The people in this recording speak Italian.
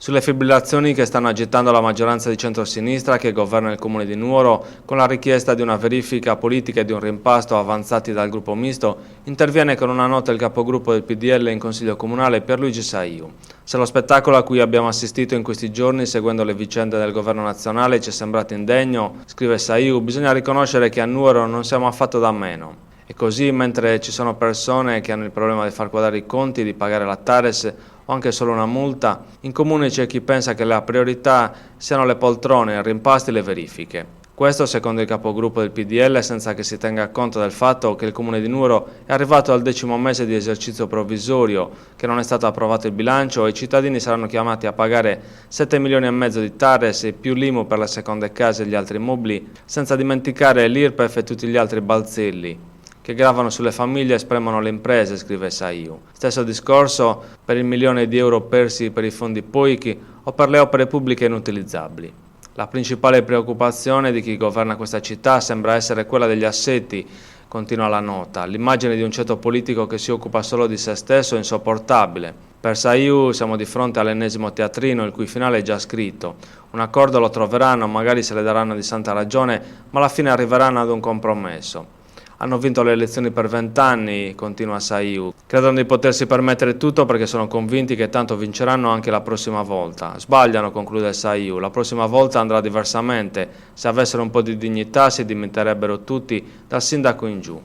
Sulle fibrillazioni che stanno agitando la maggioranza di centrosinistra che governa il comune di Nuoro, con la richiesta di una verifica politica e di un rimpasto avanzati dal gruppo misto, interviene con una nota il capogruppo del PDL in Consiglio Comunale Pierluigi Saiu. Se lo spettacolo a cui abbiamo assistito in questi giorni seguendo le vicende del governo nazionale ci è sembrato indegno, scrive Saiu, bisogna riconoscere che a Nuoro non siamo affatto da meno. E così, mentre ci sono persone che hanno il problema di far quadrare i conti, di pagare la TARES o anche solo una multa, in comune c'è chi pensa che la priorità siano le poltrone, i rimpasti e le verifiche. Questo secondo il capogruppo del PDL senza che si tenga conto del fatto che il comune di Nuoro è arrivato al 10° mese di esercizio provvisorio, che non è stato approvato il bilancio e i cittadini saranno chiamati a pagare 7,5 milioni di TARES e più l'IMU per le seconde case e gli altri immobili, senza dimenticare l'IRPEF e tutti gli altri balzelli che gravano sulle famiglie e spremono le imprese, scrive Saiu. Stesso discorso per il milione di euro persi per i fondi POICI o per le opere pubbliche inutilizzabili. La principale preoccupazione di chi governa questa città sembra essere quella degli assetti, continua la nota. L'immagine di un ceto politico che si occupa solo di se stesso è insopportabile. Per Saiu siamo di fronte all'ennesimo teatrino il cui finale è già scritto. Un accordo lo troveranno, magari se le daranno di santa ragione, ma alla fine arriveranno ad un compromesso. Hanno vinto le elezioni per 20 anni, continua Saiu. Credono di potersi permettere tutto perché sono convinti che tanto vinceranno anche la prossima volta. Sbagliano, conclude Saiu. La prossima volta andrà diversamente. Se avessero un po' di dignità si dimetterebbero tutti, dal sindaco in giù.